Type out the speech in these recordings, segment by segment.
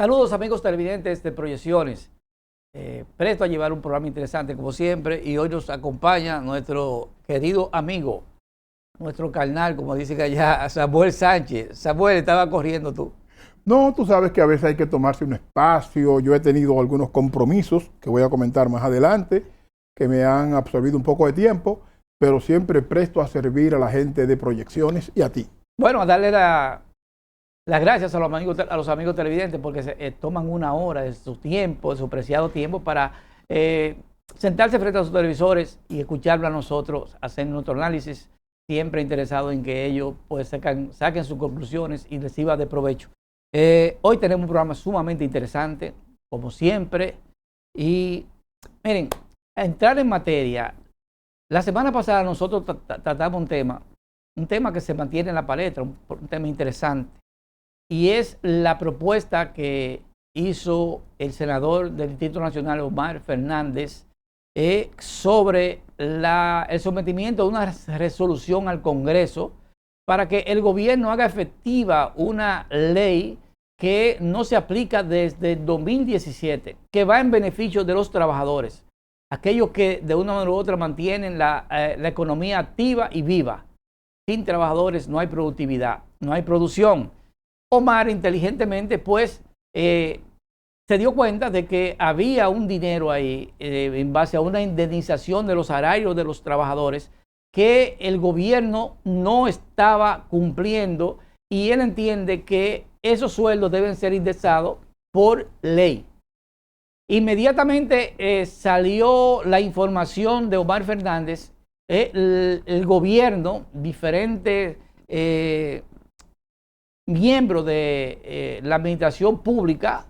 Saludos amigos televidentes de Proyecciones. Presto a llevar un programa interesante como siempre y hoy nos acompaña nuestro querido amigo, nuestro carnal, como dice que allá, Samuel Sánchez. Samuel, estaba corriendo tú. No, tú sabes que a veces hay que tomarse un espacio. Yo he tenido algunos compromisos que voy a comentar más adelante, que me han absorbido un poco de tiempo, pero siempre presto a servir a la gente de Proyecciones y a ti. Bueno, a darle las gracias a los amigos televidentes porque toman una hora de su tiempo, de su preciado tiempo para sentarse frente a sus televisores y escucharlo a nosotros, hacer nuestro análisis, siempre interesado en que ellos pues saquen sus conclusiones y les sirva de provecho. Hoy tenemos un programa sumamente interesante, como siempre, y miren, a entrar en materia, la semana pasada nosotros tratamos un tema que se mantiene en la palestra, un tema interesante, y es la propuesta que hizo el senador del Distrito Nacional, Omar Fernández, sobre el sometimiento de una resolución al Congreso para que el gobierno haga efectiva una ley que no se aplica desde el 2017, que va en beneficio de los trabajadores, aquellos que de una manera u otra mantienen la economía activa y viva. Sin trabajadores no hay productividad, no hay producción. Omar inteligentemente pues se dio cuenta de que había un dinero ahí en base a una indemnización de los salarios de los trabajadores que el gobierno no estaba cumpliendo y él entiende que esos sueldos deben ser indexados por ley. Inmediatamente salió la información de Omar Fernández, el gobierno, diferentes miembros de la administración pública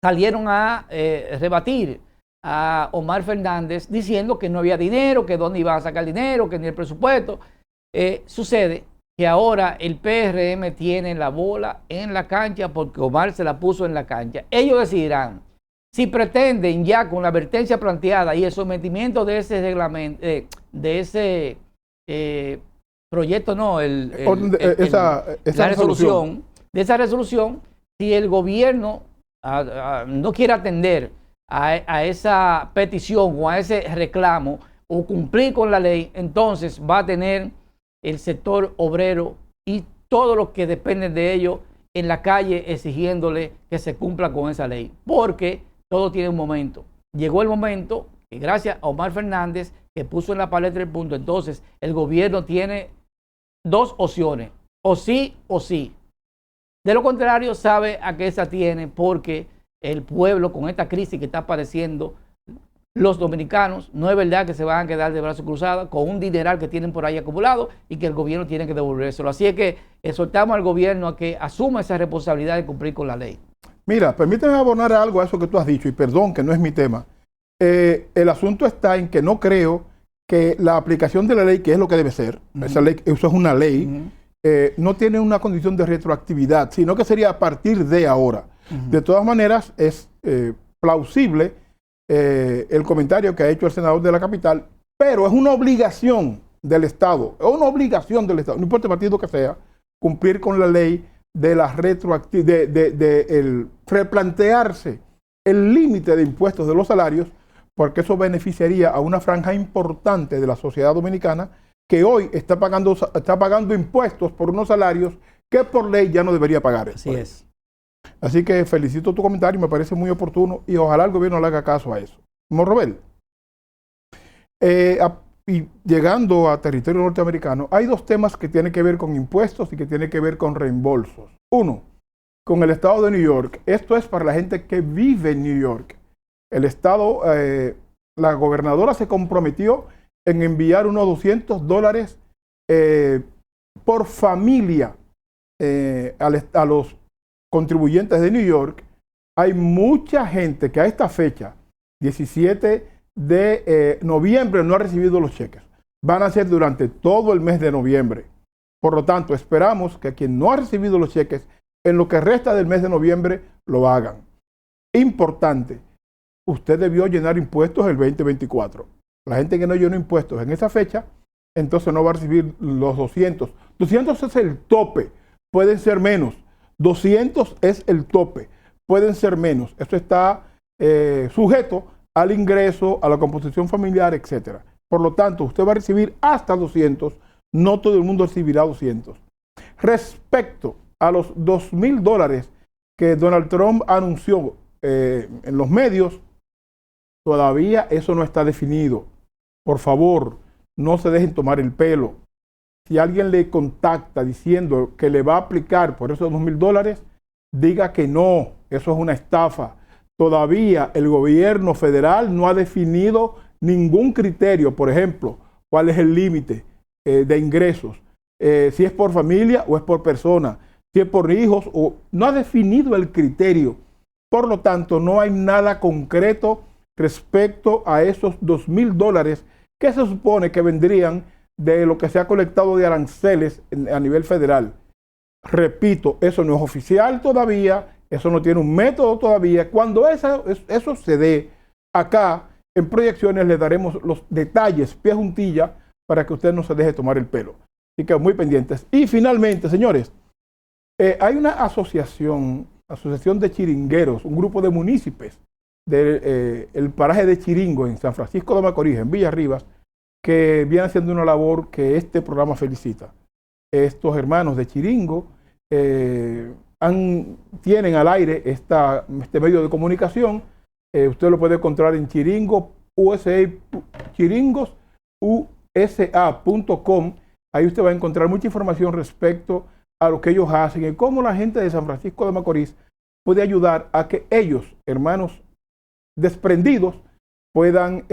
salieron a rebatir a Omar Fernández diciendo que no había dinero, que dónde iban a sacar dinero, que ni el presupuesto. Sucede que ahora el PRM tiene la bola en la cancha porque Omar se la puso en la cancha. Ellos decidirán si pretenden ya con la advertencia planteada y el sometimiento de ese reglamento, de ese proyecto, no, la resolución, de esa resolución, si el gobierno no quiere atender a esa petición o a ese reclamo o cumplir con la ley, entonces va a tener el sector obrero y todo lo que depende de ello en la calle exigiéndole que se cumpla con esa ley, porque todo tiene un momento. Llegó el momento que gracias a Omar Fernández, que puso en la palestra el punto, entonces el gobierno tiene dos opciones, o sí o sí. De lo contrario, sabe a qué se atiene porque el pueblo con esta crisis que está padeciendo, los dominicanos, no es verdad que se van a quedar de brazos cruzados con un dineral que tienen por ahí acumulado y que el gobierno tiene que devolvérselo. Así es que exhortamos al gobierno a que asuma esa responsabilidad de cumplir con la ley. Mira, permíteme abonar algo a eso que tú has dicho y perdón que no es mi tema. El asunto está en que no creo que la aplicación de la ley, que es lo que debe ser, esa ley, eso es una ley, no tiene una condición de retroactividad, sino que sería a partir de ahora. De todas maneras, es plausible el comentario que ha hecho el senador de la capital, pero es una obligación del Estado, no importa el partido que sea, cumplir con la ley de la retroactividad, de replantearse el límite de impuestos de los salarios, porque eso beneficiaría a una franja importante de la sociedad dominicana que hoy está pagando impuestos por unos salarios que por ley ya no debería pagar. Así es. Así que felicito tu comentario, me parece muy oportuno y ojalá el gobierno le haga caso a eso. Morrobel, y llegando a territorio norteamericano, hay dos temas que tienen que ver con impuestos y que tienen que ver con reembolsos. Uno, con el estado de New York. Esto es para la gente que vive en New York. El estado, la gobernadora se comprometió en enviar unos $200 por familia a los contribuyentes de New York. Hay mucha gente que a esta fecha, 17 de noviembre, no ha recibido los cheques. Van a ser durante todo el mes de noviembre. Por lo tanto, esperamos que quien no ha recibido los cheques en lo que resta del mes de noviembre lo hagan. Importante, usted debió llenar impuestos el 2024. La gente que no llenó impuestos en esa fecha, entonces no va a recibir los 200. 200 es el tope, pueden ser menos. 200 es el tope. pueden ser menos. Esto está sujeto al ingreso, a la composición familiar, etc. Por lo tanto, usted va a recibir hasta 200, no todo el mundo recibirá 200. Respecto a los $2,000 que Donald Trump anunció en los medios, todavía eso no está definido. Por favor, no se dejen tomar el pelo. Si alguien le contacta diciendo que le va a aplicar por esos $2,000, diga que no, eso es una estafa. Todavía el gobierno federal no ha definido ningún criterio, por ejemplo, cuál es el límite de ingresos, si es por familia o es por persona, si es por hijos, o no ha definido el criterio. Por lo tanto, no hay nada concreto respecto a esos $2,000 que se supone que vendrían de lo que se ha colectado de aranceles a nivel federal. Repito, eso no es oficial todavía, eso no tiene un método todavía. Cuando eso se dé, acá en Proyecciones le daremos los detalles, pie juntilla, para que usted no se deje tomar el pelo. Así que muy pendientes. Y finalmente, señores, hay una asociación de chiringueros, un grupo de municipios del paraje de Chiringo en San Francisco de Macorís, en Villarribas, que viene haciendo una labor que este programa felicita. Estos hermanos de Chiringo tienen al aire este medio de comunicación. Usted lo puede encontrar en chiringosusa.com. Ahí usted va a encontrar mucha información respecto a lo que ellos hacen y cómo la gente de San Francisco de Macorís puede ayudar a que ellos, hermanos desprendidos, puedan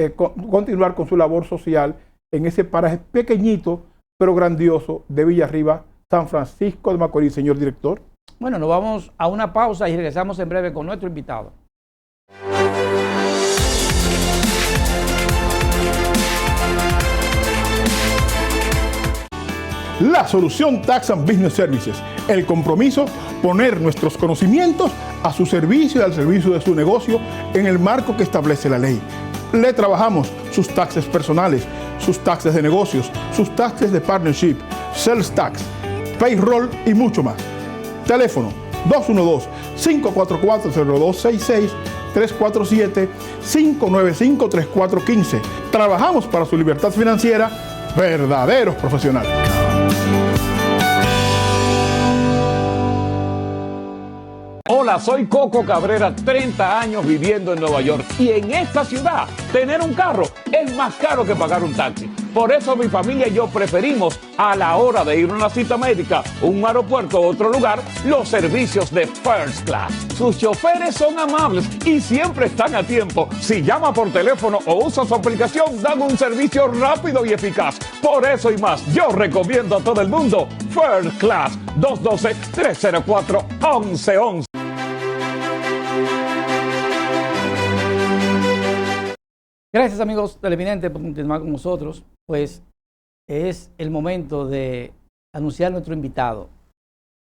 continuar con su labor social en ese paraje pequeñito pero grandioso de Villarriba, San Francisco de Macorís. Señor director. Bueno, nos vamos a una pausa y regresamos en breve con nuestro invitado. La Solución Tax and Business Services. El compromiso, poner nuestros conocimientos a su servicio y al servicio de su negocio en el marco que establece la ley. Le trabajamos sus taxes personales, sus taxes de negocios, sus taxes de partnership, sales tax, payroll y mucho más. Teléfono 212-544-0266, 347-595-3415. Trabajamos para su libertad financiera, verdaderos profesionales. Hola, soy Coco Cabrera, 30 años viviendo en Nueva York, y en esta ciudad tener un carro es más caro que pagar un taxi. Por eso mi familia y yo preferimos, a la hora de ir a una cita médica, un aeropuerto o otro lugar, los servicios de First Class. Sus choferes son amables y siempre están a tiempo. Si llama por teléfono o usa su aplicación, dan un servicio rápido y eficaz. Por eso y más, yo recomiendo a todo el mundo First Class. 212-304-1111. Gracias, amigos televidentes, por continuar con nosotros. Pues es el momento de anunciar a nuestro invitado.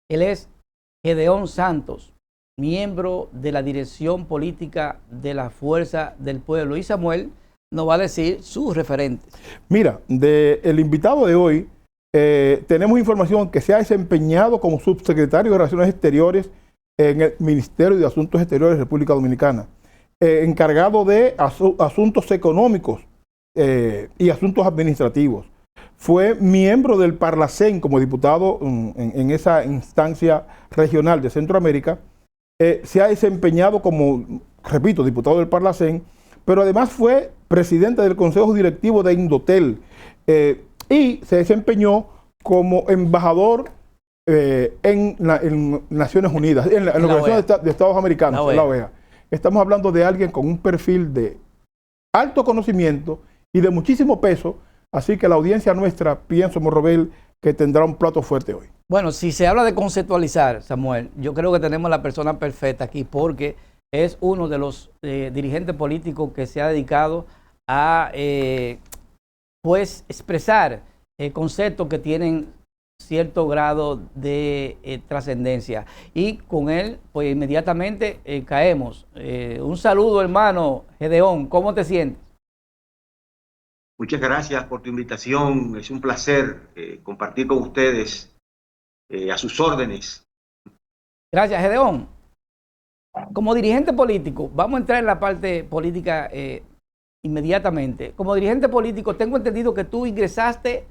Él es Gedeón Santos, miembro de la dirección política de la Fuerza del Pueblo. Y Samuel nos va a decir sus referentes. Mira, del invitado de hoy, tenemos información que se ha desempeñado como subsecretario de Relaciones Exteriores en el Ministerio de Asuntos Exteriores de República Dominicana. Encargado de asuntos económicos y asuntos administrativos. Fue miembro del Parlacén como diputado en esa instancia regional de Centroamérica. Se ha desempeñado como, repito, diputado del Parlacén, pero además fue presidente del Consejo Directivo de Indotel y se desempeñó como embajador en Naciones Unidas, en la Organización de Estados Americanos, en la OEA. Estamos hablando de alguien con un perfil de alto conocimiento y de muchísimo peso, así que la audiencia nuestra, pienso, Morrobel, que tendrá un plato fuerte hoy. Bueno, si se habla de conceptualizar, Samuel, yo creo que tenemos la persona perfecta aquí porque es uno de los dirigentes políticos que se ha dedicado a pues expresar conceptos que tienen cierto grado de trascendencia, y con él pues inmediatamente caemos. Un saludo, hermano Gedeón, ¿cómo te sientes? Muchas gracias por tu invitación, es un placer compartir con ustedes a sus órdenes. Gracias, Gedeón. como dirigente político, vamos a entrar en la parte política inmediatamente. Como dirigente político, tengo entendido que tú ingresaste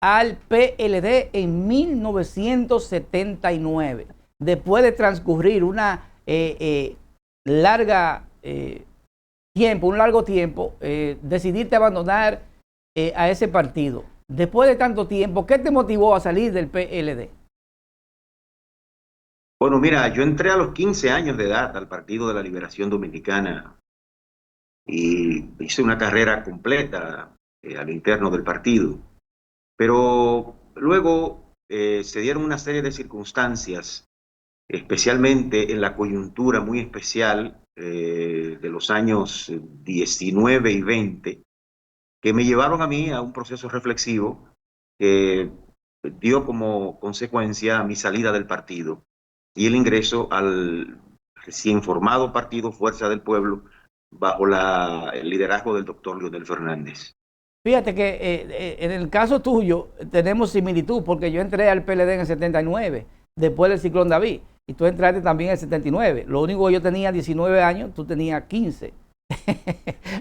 al PLD en 1979, después de transcurrir una larga un largo tiempo, decidiste abandonar a ese partido. Después de tanto tiempo, ¿qué te motivó a salir del PLD? Bueno, mira, yo entré a los 15 años de edad al Partido de la Liberación Dominicana y hice una carrera completa al interno del partido. Pero luego se dieron una serie de circunstancias, especialmente en la coyuntura muy especial de los años 19 y 20, que me llevaron a mí a un proceso reflexivo que dio como consecuencia mi salida del partido y el ingreso al recién formado partido Fuerza del Pueblo bajo el liderazgo del doctor Leonel Fernández. Fíjate que en el caso tuyo tenemos similitud, porque yo entré al PLD en el 79, después del Ciclón David, y tú entraste también en el 79. Lo único que yo tenía 19 años, tú tenías 15.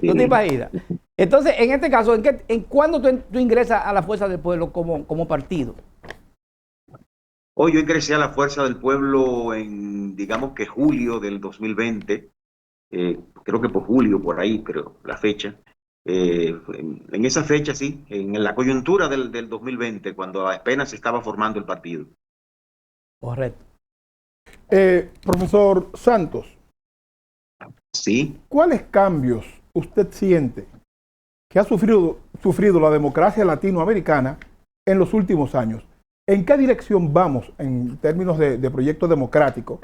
¿Tú te imaginas? Entonces, en este caso, ¿en cuándo tú ingresas a la Fuerza del Pueblo como partido? Hoy yo ingresé a la Fuerza del Pueblo en, digamos que julio del 2020, creo que por julio, por ahí, creo, la fecha. En esa fecha, sí, en la coyuntura del 2020, cuando apenas se estaba formando el partido. Correcto. Profesor Santos, Sí. ¿cuáles cambios usted siente que ha sufrido la democracia latinoamericana en los últimos años? ¿En qué dirección vamos en términos de proyecto democrático?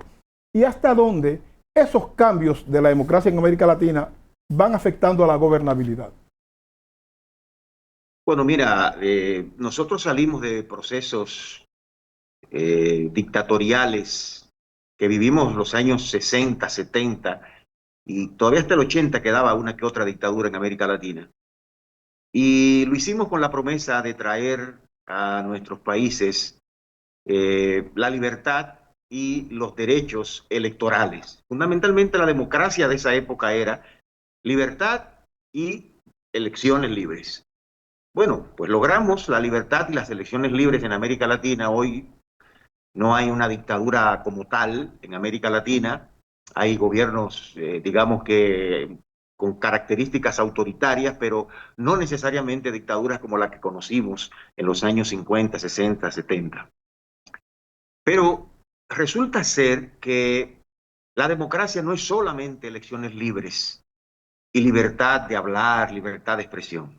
¿Y hasta dónde esos cambios de la democracia en América Latina van afectando a la gobernabilidad? Bueno, mira, nosotros salimos de procesos dictatoriales que vivimos los años 60, 70 y todavía hasta el 80 quedaba una que otra dictadura en América Latina. Y lo hicimos con la promesa de traer a nuestros países la libertad y los derechos electorales. Fundamentalmente la democracia de esa época era libertad y elecciones libres. Bueno, pues logramos la libertad y las elecciones libres en América Latina. Hoy no hay una dictadura como tal en América Latina. Hay gobiernos, digamos que con características autoritarias, pero no necesariamente dictaduras como la que conocimos en los años 50, 60, 70. Pero resulta ser que la democracia no es solamente elecciones libres y libertad de hablar, libertad de expresión.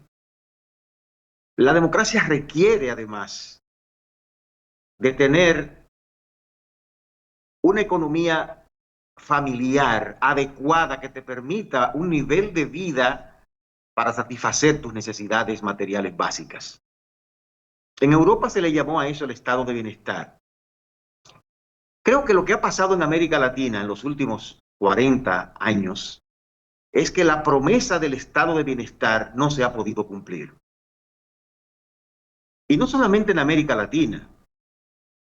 La democracia requiere además de tener una economía familiar adecuada que te permita un nivel de vida para satisfacer tus necesidades materiales básicas. En Europa se le llamó a eso el estado de bienestar. Creo que lo que ha pasado en América Latina en los últimos 40 años es que la promesa del estado de bienestar no se ha podido cumplir. Y no solamente en América Latina,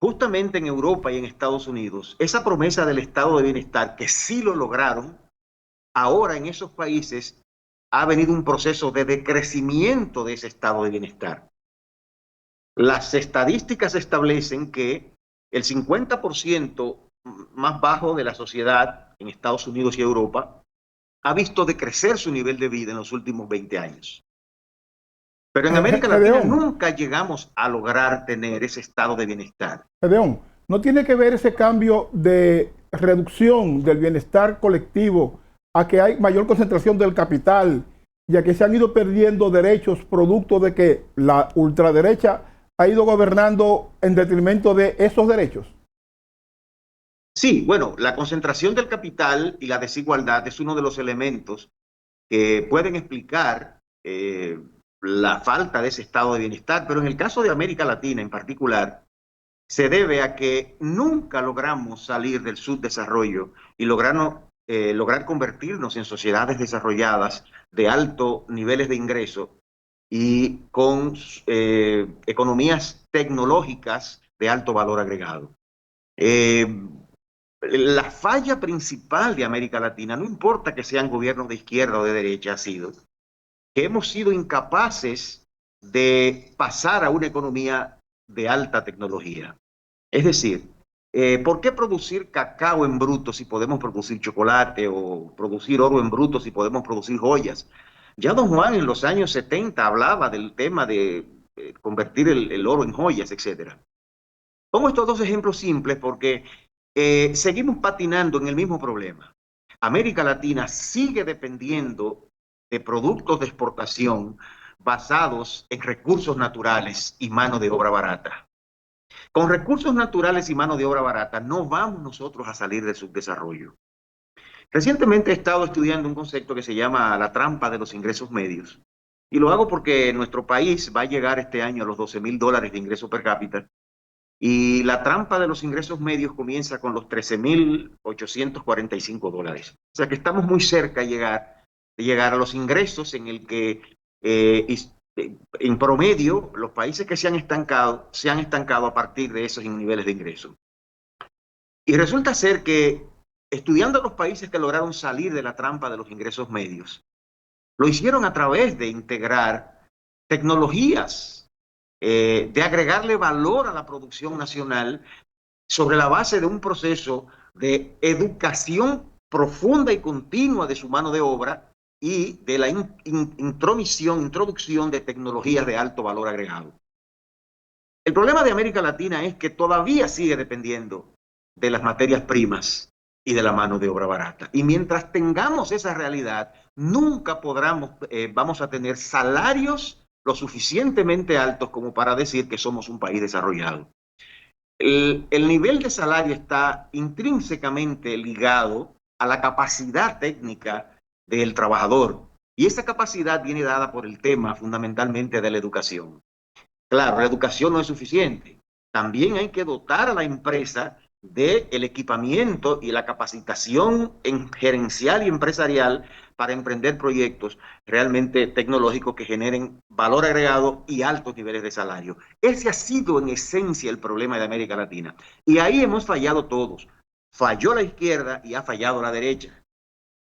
justamente en Europa y en Estados Unidos, esa promesa del estado de bienestar, que sí lo lograron, ahora en esos países ha venido un proceso de decrecimiento de ese estado de bienestar. Las estadísticas establecen que el 50% más bajo de la sociedad en Estados Unidos y Europa ha visto decrecer su nivel de vida en los últimos 20 años. Pero en América Latina nunca llegamos a lograr tener ese estado de bienestar. Gedeón, ¿no tiene que ver ese cambio de reducción del bienestar colectivo a que hay mayor concentración del capital y a que se han ido perdiendo derechos producto de que la ultraderecha ha ido gobernando en detrimento de esos derechos? Sí, bueno, la concentración del capital y la desigualdad es uno de los elementos que pueden explicar la falta de ese estado de bienestar, pero en el caso de América Latina en particular, se debe a que nunca logramos salir del subdesarrollo y lograr convertirnos en sociedades desarrolladas de altos niveles de ingreso y con economías tecnológicas de alto valor agregado. La falla principal de América Latina, no importa que sean gobiernos de izquierda o de derecha, ha sido que hemos sido incapaces de pasar a una economía de alta tecnología. Es decir, ¿por qué producir cacao en bruto si podemos producir chocolate o producir oro en bruto si podemos producir joyas? Ya don Juan en los años 70 hablaba del tema de convertir el oro en joyas, etcétera. Pongo estos dos ejemplos simples porque seguimos patinando en el mismo problema. América Latina sigue dependiendo de productos de exportación basados en recursos naturales y mano de obra barata. Con recursos naturales y mano de obra barata no vamos nosotros a salir del subdesarrollo. Recientemente he estado estudiando un concepto que se llama la trampa de los ingresos medios. Y lo hago porque nuestro país va a llegar este año a los $12,000 de ingreso per cápita. Y la trampa de los ingresos medios comienza con los $13,845. O sea que estamos muy cerca de llegar a los ingresos en el que en promedio los países que se han estancado a partir de esos niveles de ingreso. Y resulta ser que estudiando los países que lograron salir de la trampa de los ingresos medios, lo hicieron a través de integrar tecnologías, de agregarle valor a la producción nacional sobre la base de un proceso de educación profunda y continua de su mano de obra y de la introducción de tecnologías de alto valor agregado. El problema de América Latina es que todavía sigue dependiendo de las materias primas y de la mano de obra barata. Y mientras tengamos esa realidad, nunca vamos a tener salarios lo suficientemente altos como para decir que somos un país desarrollado. El nivel de salario está intrínsecamente ligado a la capacidad técnica del trabajador. Y esa capacidad viene dada por el tema fundamentalmente de la educación. Claro, la educación no es suficiente. También hay que dotar a la empresa del equipamiento y la capacitación en gerencial y empresarial para emprender proyectos realmente tecnológicos que generen valor agregado y altos niveles de salario. Ese ha sido en esencia el problema de América Latina. Y ahí hemos fallado todos. Falló la izquierda y ha fallado la derecha.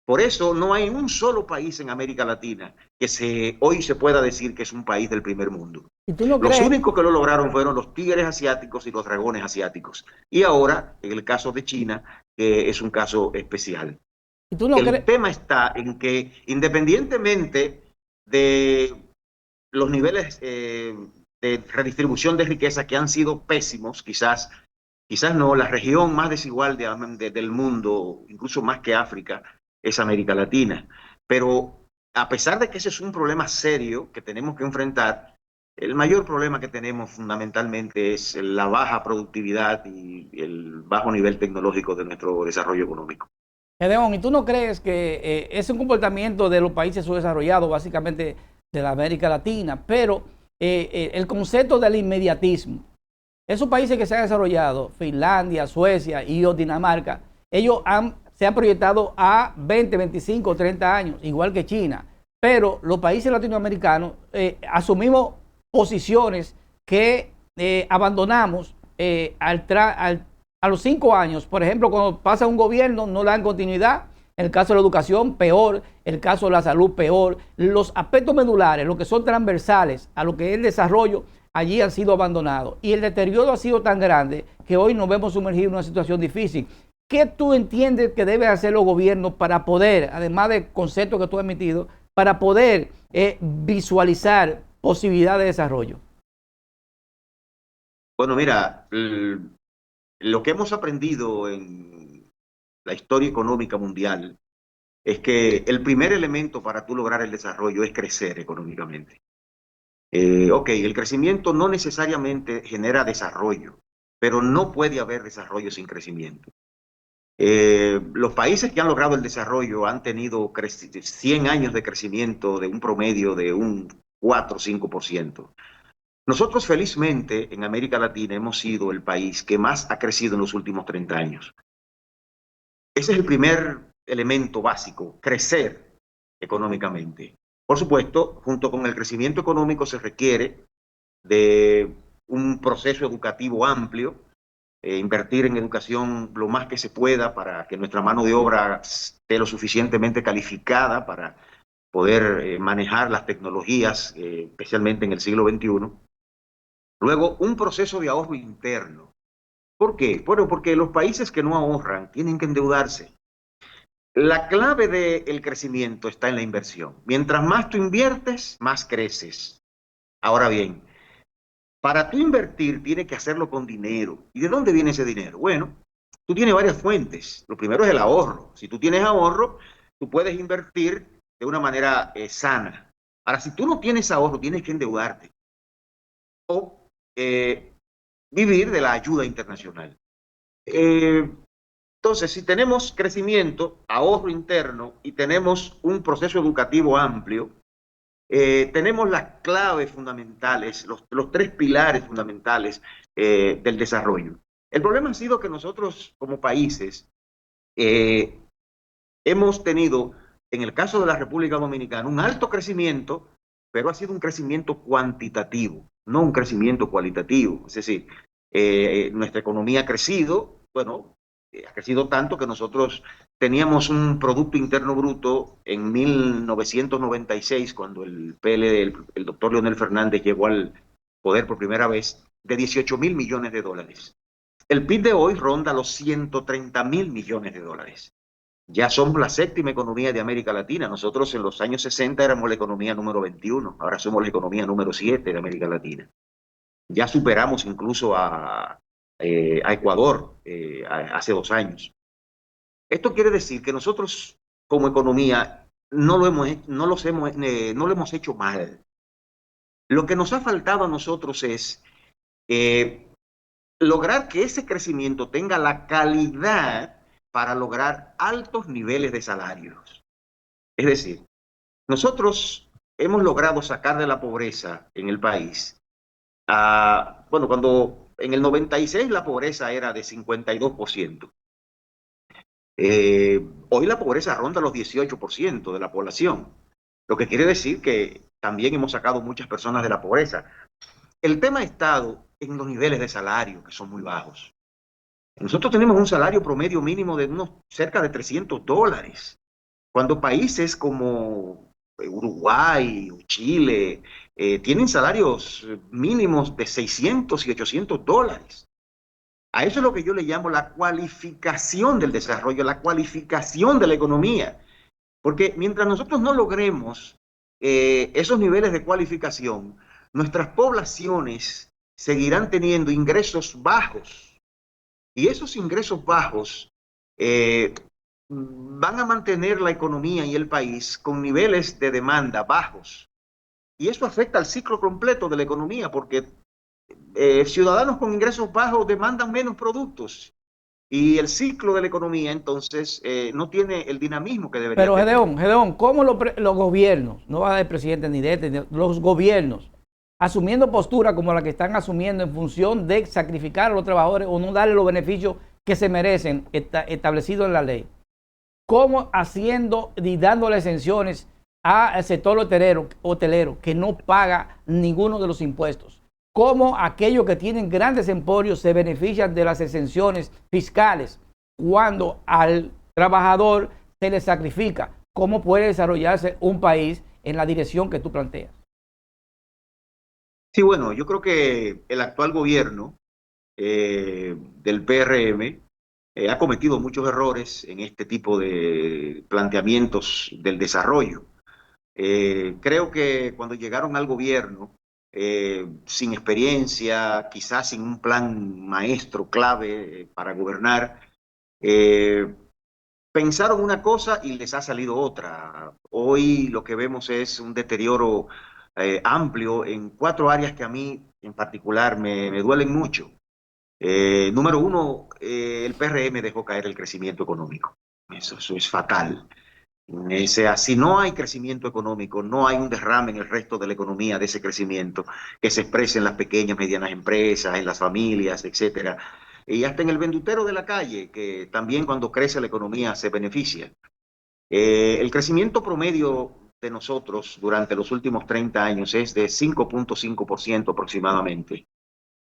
Por eso no hay un solo país en América Latina que hoy se pueda decir que es un país del primer mundo. ¿Y tú no Los crees? únicos que lo lograron fueron los tigres asiáticos y los dragones asiáticos. Y ahora, en el caso de China, es un caso especial. ¿Y tú no El crees? tema está en que independientemente de los niveles de redistribución de riqueza que han sido pésimos, quizás no, la región más desigual del mundo, incluso más que África, es América Latina. Pero a pesar de que ese es un problema serio que tenemos que enfrentar, el mayor problema que tenemos fundamentalmente es la baja productividad y el bajo nivel tecnológico de nuestro desarrollo económico. Gedeón, ¿y tú no crees que es un comportamiento de los países subdesarrollados, básicamente de la América Latina, pero el concepto del inmediatismo? Esos países que se han desarrollado, Finlandia, Suecia y Dinamarca, ellos se han proyectado a 20, 25, 30 años, igual que China. Pero los países latinoamericanos asumimos posiciones que abandonamos a los 5 años. Por ejemplo, cuando pasa un gobierno, no le dan continuidad. En el caso de la educación, peor. En el caso de la salud, peor. Los aspectos medulares, los que son transversales a lo que es el desarrollo, allí han sido abandonados. Y el deterioro ha sido tan grande que hoy nos vemos sumergidos en una situación difícil. ¿Qué tú entiendes que deben hacer los gobiernos para poder, además del concepto que tú has emitido, para poder visualizar posibilidades de desarrollo? Bueno, mira, lo que hemos aprendido en la historia económica mundial es que el primer elemento para tú lograr el desarrollo es crecer económicamente. Ok, el crecimiento no necesariamente genera desarrollo, pero no puede haber desarrollo sin crecimiento. Los países que han logrado el desarrollo han tenido 100 años de crecimiento de un promedio de un 4 o 5%. Nosotros felizmente en América Latina hemos sido el país que más ha crecido en los últimos 30 años. Ese es el primer elemento básico, crecer económicamente. Por supuesto, junto con el crecimiento económico se requiere de un proceso educativo amplio invertir en educación lo más que se pueda para que nuestra mano de obra esté lo suficientemente calificada para poder manejar las tecnologías, especialmente en el siglo XXI. Luego, un proceso de ahorro interno. ¿Por qué? Bueno, porque los países que no ahorran tienen que endeudarse. La clave del crecimiento está en la inversión. Mientras más tú inviertes, más creces. Ahora bien, para tú invertir, tienes que hacerlo con dinero. ¿Y de dónde viene ese dinero? Bueno, tú tienes varias fuentes. Lo primero es el ahorro. Si tú tienes ahorro, tú puedes invertir de una manera sana. Ahora, si tú no tienes ahorro, tienes que endeudarte o vivir de la ayuda internacional. Eh, entonces, si tenemos crecimiento, ahorro interno y tenemos un proceso educativo amplio, tenemos las claves fundamentales, los tres pilares fundamentales del desarrollo. El problema ha sido que nosotros como países eh, hemos tenido, en el caso de la República Dominicana, un alto crecimiento, pero ha sido un crecimiento cuantitativo, no un crecimiento cualitativo. Es decir, nuestra economía ha crecido, bueno, ha crecido tanto que nosotros teníamos un Producto Interno Bruto en 1996, cuando el PLD, el doctor Leonel Fernández llegó al poder por primera vez, de 18.000 millones de dólares. El PIB de hoy ronda los 130.000 millones de dólares. Ya somos la séptima economía de América Latina. Nosotros en los años 60 éramos la economía número 21, ahora somos la economía número 7 de América Latina. Ya superamos incluso a Ecuador hace 2 años. Esto quiere decir que nosotros como economía no lo hemos hecho mal. Lo que nos ha faltado a nosotros es eh, lograr que ese crecimiento tenga la calidad para lograr altos niveles de salarios. Es decir, nosotros hemos logrado sacar de la pobreza en el país. Bueno, cuando en el 96 la pobreza era de 52%. Hoy la pobreza ronda los 18% de la población, lo que quiere decir que también hemos sacado muchas personas de la pobreza. El tema ha estado en los niveles de salario, que son muy bajos. Nosotros tenemos un salario promedio mínimo de unos cerca de $300, cuando países como Uruguay o Chile tienen salarios mínimos de 600 y $800. A eso es lo que yo le llamo la cualificación del desarrollo, la cualificación de la economía. Porque mientras nosotros no logremos esos niveles de cualificación, nuestras poblaciones seguirán teniendo ingresos bajos. Y esos ingresos bajos van a mantener la economía y el país con niveles de demanda bajos. Y eso afecta al ciclo completo de la economía, porque ciudadanos con ingresos bajos demandan menos productos. Y el ciclo de la economía, entonces, no tiene el dinamismo que debería Pero tener. Gedeón, ¿cómo los gobiernos, no va a ser presidente ni de este, los gobiernos, asumiendo posturas como la que están asumiendo en función de sacrificar a los trabajadores o no darle los beneficios que se merecen establecidos en la ley? ¿Cómo haciendo y dándole exenciones al sector hotelero que no paga ninguno de los impuestos? ¿Cómo aquellos que tienen grandes emporios se benefician de las exenciones fiscales cuando al trabajador se le sacrifica? ¿Cómo puede desarrollarse un país en la dirección que tú planteas? Sí, bueno, yo creo que el actual gobierno del PRM ha cometido muchos errores en este tipo de planteamientos del desarrollo. Creo que cuando llegaron al gobierno, sin experiencia, quizás sin un plan maestro clave para gobernar, eh, pensaron una cosa y les ha salido otra. Hoy lo que vemos es un deterioro amplio en 4 áreas que a mí en particular me duelen mucho. Número uno, el PRM dejó caer el crecimiento económico. Eso es fatal. O sea, si no hay crecimiento económico, no hay un derrame en el resto de la economía de ese crecimiento que se exprese en las pequeñas, medianas empresas, en las familias, etcétera. Y hasta en el vendutero de la calle, que también cuando crece la economía se beneficia. El crecimiento promedio de nosotros durante los últimos 30 años es de 5.5% aproximadamente.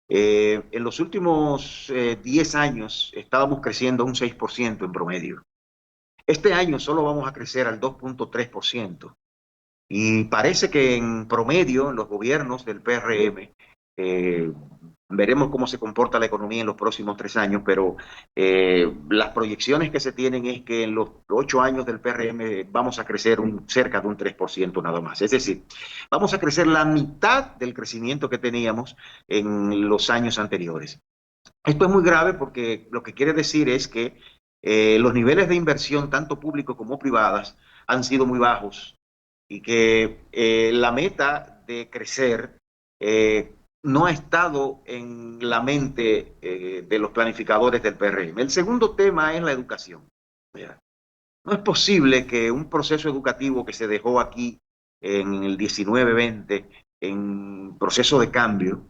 En los últimos 10 años estábamos creciendo un 6% en promedio. Este año solo vamos a crecer al 2,3%. Y parece que en promedio, en los gobiernos del PRM, eh, veremos cómo se comporta la economía en los próximos 3 años, pero las proyecciones que se tienen es que en los 8 años del PRM vamos a crecer cerca de un 3% nada más. Es decir, vamos a crecer la mitad del crecimiento que teníamos en los años anteriores. Esto es muy grave porque lo que quiere decir es que los niveles de inversión, tanto público como privadas, han sido muy bajos y que la meta de crecer no ha estado en la mente de los planificadores del PRM. El segundo tema es la educación. No es posible que un proceso educativo que se dejó aquí en el 19-20, en proceso de cambio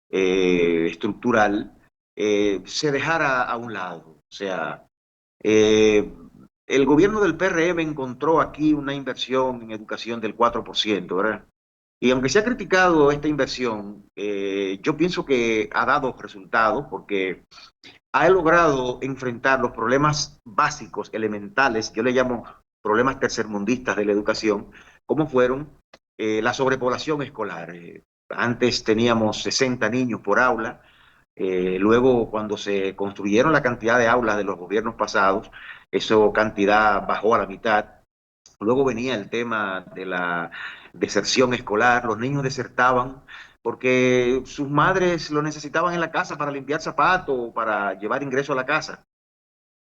estructural, se dejara a un lado. O sea, eh, el gobierno del PRM encontró aquí una inversión en educación del 4%, ¿verdad? Y aunque se ha criticado esta inversión, yo pienso que ha dado resultados porque ha logrado enfrentar los problemas básicos, elementales, yo le llamo problemas tercermundistas de la educación, como fueron la sobrepoblación escolar. Antes teníamos 60 niños por aula, luego cuando se construyeron la cantidad de aulas de los gobiernos pasados, esa cantidad bajó a la mitad. Luego venía el tema de la deserción escolar, los niños desertaban porque sus madres lo necesitaban en la casa para limpiar zapatos o para llevar ingreso a la casa.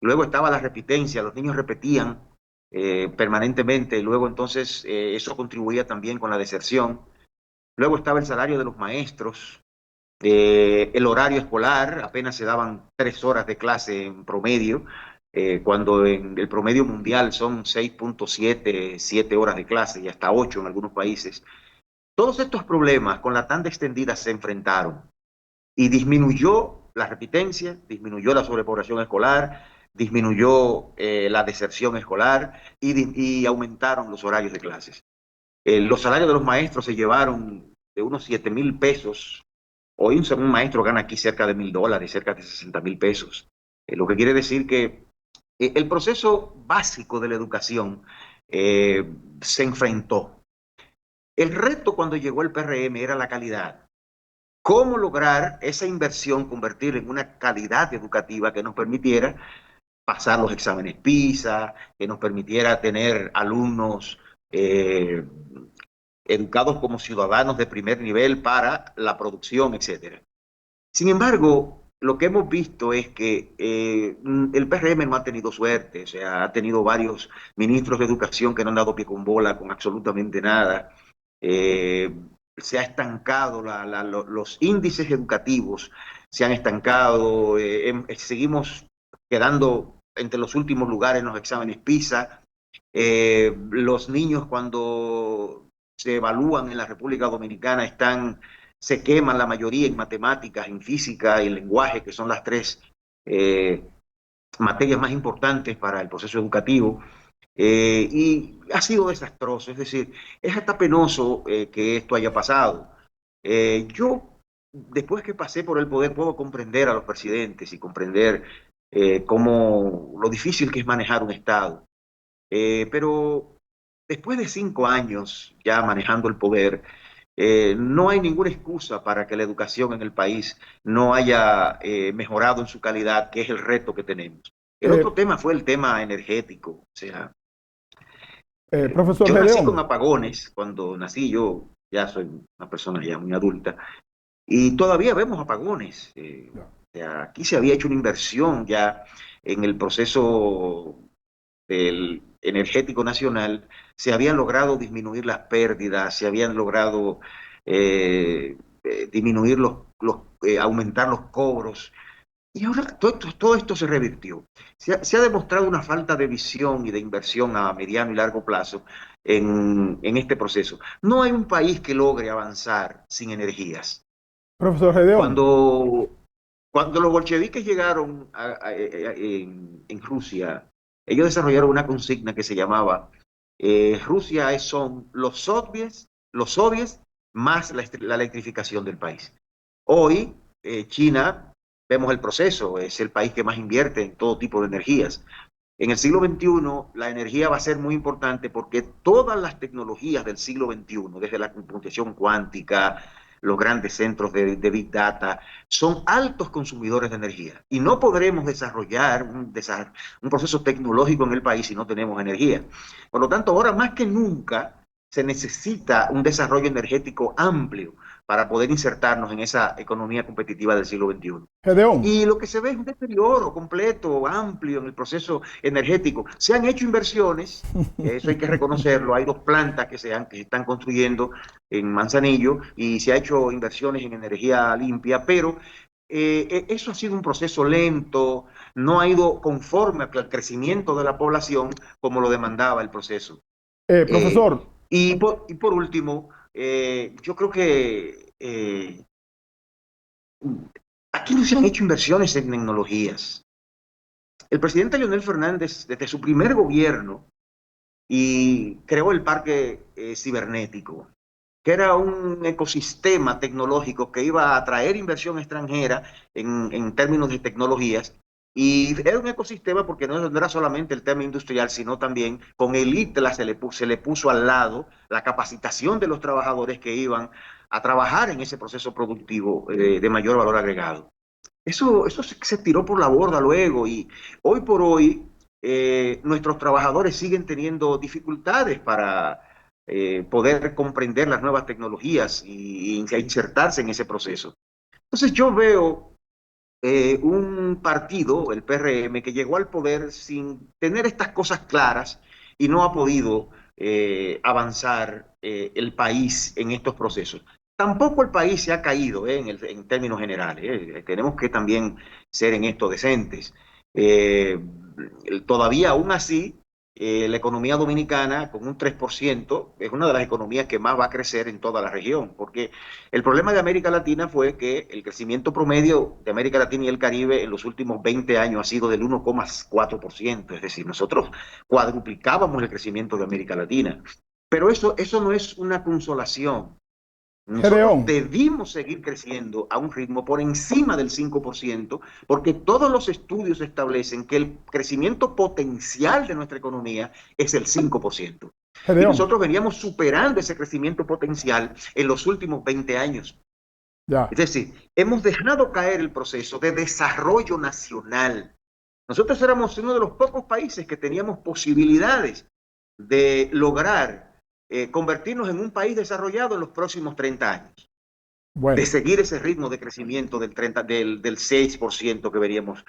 Luego estaba la repitencia, los niños repetían permanentemente, y luego entonces eso contribuía también con la deserción. Luego estaba el salario de los maestros, el horario escolar, apenas se daban 3 horas de clase en promedio, cuando en el promedio mundial son 6,7, 7 horas de clase y hasta 8 en algunos países. Todos estos problemas con la tanda extendida se enfrentaron y disminuyó la repitencia, disminuyó la sobrepoblación escolar, disminuyó la deserción escolar y aumentaron los horarios de clases. Los salarios de los maestros se llevaron de unos 7,000 pesos. Hoy un maestro gana aquí cerca de $1,000, cerca de 60,000 pesos. Lo que quiere decir que el proceso básico de la educación se enfrentó. El reto cuando llegó el PRM era la calidad. ¿Cómo lograr esa inversión, convertirla en una calidad educativa que nos permitiera pasar los exámenes PISA, que nos permitiera tener alumnos educados como ciudadanos de primer nivel para la producción, etcétera? Sin embargo, lo que hemos visto es que el PRM no ha tenido suerte, o sea, ha tenido varios ministros de educación que no han dado pie con bola con absolutamente nada. Eh, Se ha estancado, los índices educativos se han estancado, seguimos quedando entre los últimos lugares en los exámenes PISA. Los niños cuando se evalúan en la República Dominicana se queman la mayoría en matemáticas, en física y en lenguaje, que son las tres eh, materias más importantes para el proceso educativo. Y ha sido desastroso, es decir, es hasta penoso que esto haya pasado. Yo, después que pasé por el poder, puedo comprender a los presidentes y comprender cómo lo difícil que es manejar un Estado. Pero después de 5 años ya manejando el poder, no hay ninguna excusa para que la educación en el país no haya mejorado en su calidad, que es el reto que tenemos. El Eh, otro tema fue el tema energético. O sea, Profesor yo nací con Gedeón, apagones. Cuando nací yo ya soy una persona ya muy adulta y todavía vemos apagones. O sea, aquí se había hecho una inversión ya en el proceso del energético nacional, se habían logrado disminuir las pérdidas, se habían logrado disminuir aumentar los cobros. Y ahora todo esto se revirtió. Se ha demostrado una falta de visión y de inversión a mediano y largo plazo en este proceso. No hay un país que logre avanzar sin energías. profesor Gedeón, Cuando, cuando los bolcheviques llegaron en Rusia, ellos desarrollaron una consigna que se llamaba Rusia son los soviets más la electrificación del país. Hoy China, vemos el proceso, es el país que más invierte en todo tipo de energías. En el siglo XXI, la energía va a ser muy importante porque todas las tecnologías del siglo XXI, desde la computación cuántica, los grandes centros de Big Data, son altos consumidores de energía. Y no podremos desarrollar un proceso tecnológico en el país si no tenemos energía. Por lo tanto, ahora más que nunca se necesita un desarrollo energético amplio para poder insertarnos en esa economía competitiva del siglo XXI. Gedeón. Y lo que se ve es un deterioro completo, amplio en el proceso energético. Se han hecho inversiones, eso hay que reconocerlo, hay 2 plantas que se están construyendo en Manzanillo y se ha hecho inversiones en energía limpia, pero eso ha sido un proceso lento, no ha ido conforme al crecimiento de la población como lo demandaba el proceso. Profesor. Y por último, yo creo que aquí no se han hecho inversiones en tecnologías. El presidente Leonel Fernández, desde su primer gobierno, creó el parque cibernético, que era un ecosistema tecnológico que iba a atraer inversión extranjera en términos de tecnologías. Y era un ecosistema porque no era solamente el tema industrial, sino también con el ITLA se le puso al lado la capacitación de los trabajadores que iban a trabajar en ese proceso productivo de mayor valor agregado. Eso se tiró por la borda luego y hoy por hoy nuestros trabajadores siguen teniendo dificultades para poder comprender las nuevas tecnologías y insertarse en ese proceso. Entonces yo veo un partido, el PRM, que llegó al poder sin tener estas cosas claras y no ha podido avanzar el país en estos procesos. Tampoco el país se ha caído en términos generales. Tenemos que también ser en esto decentes. Todavía aún así, la economía dominicana con un 3% es una de las economías que más va a crecer en toda la región, porque el problema de América Latina fue que el crecimiento promedio de América Latina y el Caribe en los últimos 20 años ha sido del 1,4%, es decir, nosotros cuadruplicábamos el crecimiento de América Latina. Pero eso no es una consolación. Nosotros debimos seguir creciendo a un ritmo por encima del 5%, porque todos los estudios establecen que el crecimiento potencial de nuestra economía es el 5%. Y nosotros veníamos superando ese crecimiento potencial en los últimos 20 años. Ya. Es decir, hemos dejado caer el proceso de desarrollo nacional. Nosotros éramos uno de los pocos países que teníamos posibilidades de lograr convertirnos en un país desarrollado en los próximos 30 años. Bueno. De seguir ese ritmo de crecimiento del 6% que veníamos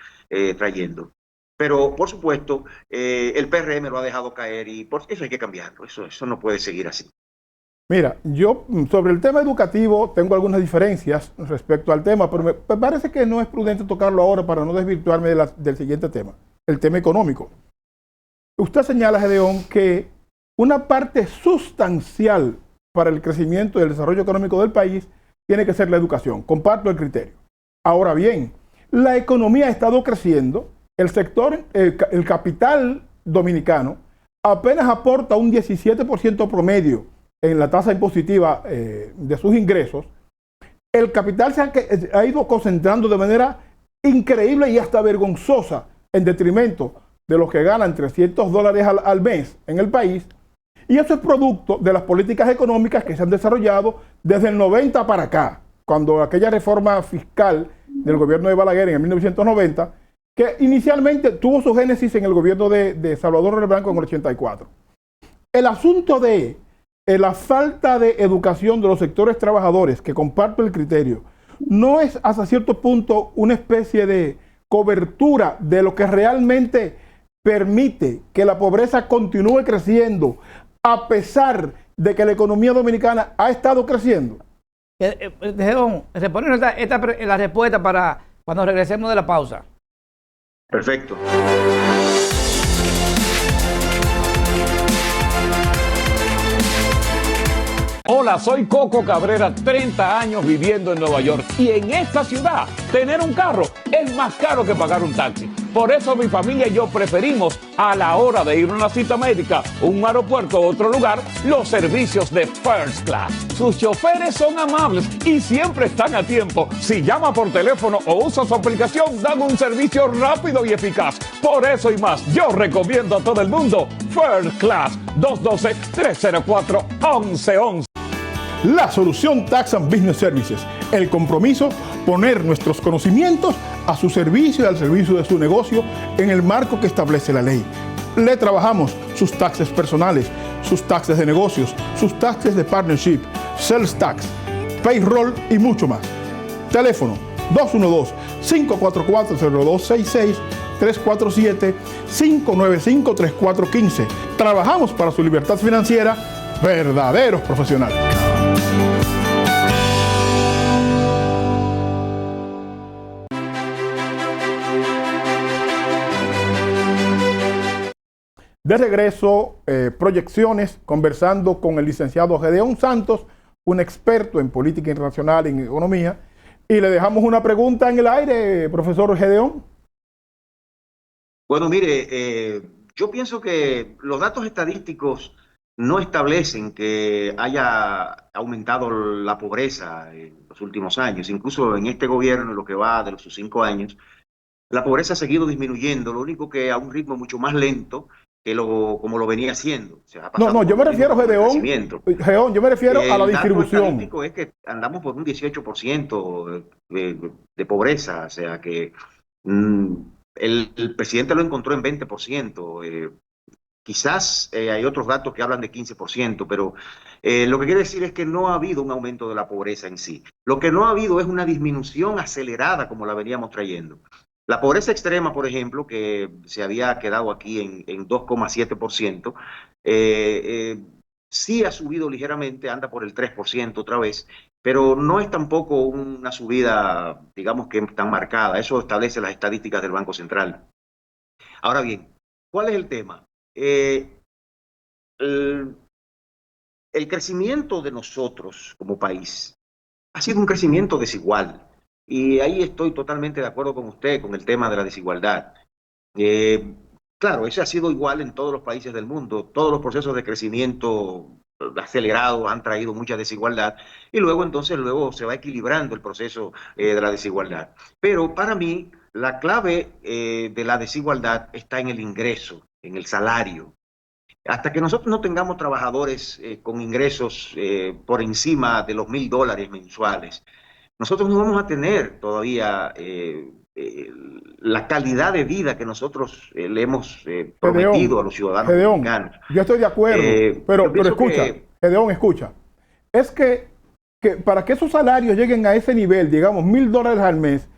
trayendo. Pero, por supuesto, el PRM lo ha dejado caer y por eso hay que cambiarlo. Eso no puede seguir así. Mira, yo sobre el tema educativo tengo algunas diferencias respecto al tema, pero me parece que no es prudente tocarlo ahora para no desvirtuarme del siguiente tema, el tema económico. Usted señala, Gedeón, que una parte sustancial para el crecimiento y el desarrollo económico del país tiene que ser la educación. Comparto el criterio. Ahora bien, la economía ha estado creciendo, el sector, el capital dominicano apenas aporta un 17% promedio en la tasa impositiva de sus ingresos. El capital se ha ido concentrando de manera increíble y hasta vergonzosa en detrimento de los que ganan $300 al mes en el país. Y eso es producto de las políticas económicas que se han desarrollado desde el 90 para acá, cuando aquella reforma fiscal del gobierno de Balaguer en el 1990, que inicialmente tuvo su génesis en el gobierno de Salvador Reyes Blanco en el 84. El asunto de la falta de educación de los sectores trabajadores, que comparto el criterio, no es hasta cierto punto una especie de cobertura de lo que realmente permite que la pobreza continúe creciendo, a pesar de que la economía dominicana ha estado creciendo. Responde la respuesta para cuando regresemos de la pausa. Perfecto. Hola, soy Coco Cabrera, 30 años viviendo en Nueva York y en esta ciudad Tener un carro es más caro que pagar un taxi. Por eso mi familia y yo preferimos, a la hora de ir a una cita médica, un aeropuerto o otro lugar, los servicios de First Class. Sus choferes son amables y siempre están a tiempo. Si llama por teléfono o usa su aplicación, dan un servicio rápido y eficaz. Por eso y más, yo recomiendo a todo el mundo First Class. 212-304-1111. La solución Tax and Business Services. El compromiso, poner nuestros conocimientos a su servicio y al servicio de su negocio en el marco que establece la ley. Le trabajamos sus taxes personales, sus taxes de negocios, sus taxes de partnership, sales tax, payroll y mucho más. Teléfono 212-544-0266, 347-595-3415. Trabajamos para su libertad financiera, verdaderos profesionales. De regreso, proyecciones, conversando con el licenciado Gedeón Santos, un experto en política internacional, en economía, y le dejamos una pregunta en el aire, profesor Gedeón. Bueno, mire, yo pienso que los datos estadísticos no establecen que haya aumentado la pobreza en los últimos años. Incluso en este gobierno, en lo que va de sus 5 años, la pobreza ha seguido disminuyendo, lo único que a un ritmo mucho más lento que como lo venía haciendo. O sea, No, yo me refiero, Gedeón, yo me refiero a la distribución. El dato estadístico es que andamos por un 18% de pobreza, o sea que el presidente lo encontró en 20%. Quizás hay otros datos que hablan de 15%, pero lo que quiere decir es que no ha habido un aumento de la pobreza en sí. Lo que no ha habido es una disminución acelerada como la veníamos trayendo. La pobreza extrema, por ejemplo, que se había quedado aquí en 2,7%, sí ha subido ligeramente, anda por el 3% otra vez, pero no es tampoco una subida, digamos que tan marcada. Eso establece las estadísticas del Banco Central. Ahora bien, ¿cuál es el tema? El crecimiento de nosotros como país ha sido un crecimiento desigual. Y ahí estoy totalmente de acuerdo con usted con el tema de la desigualdad. Claro, ese ha sido igual en todos los países del mundo. Todos los procesos de crecimiento acelerados han traído mucha desigualdad y luego se va equilibrando el proceso de la desigualdad. Pero para mí la clave de la desigualdad está en el ingreso, en el salario. Hasta que nosotros no tengamos trabajadores con ingresos por encima de los $1,000 mensuales, nosotros no vamos a tener todavía la calidad de vida que nosotros le hemos prometido a los ciudadanos mexicanos. Yo estoy de acuerdo, pero escucha, Gedeón, escucha. Es que para que esos salarios lleguen a ese nivel, digamos $1,000 al mes,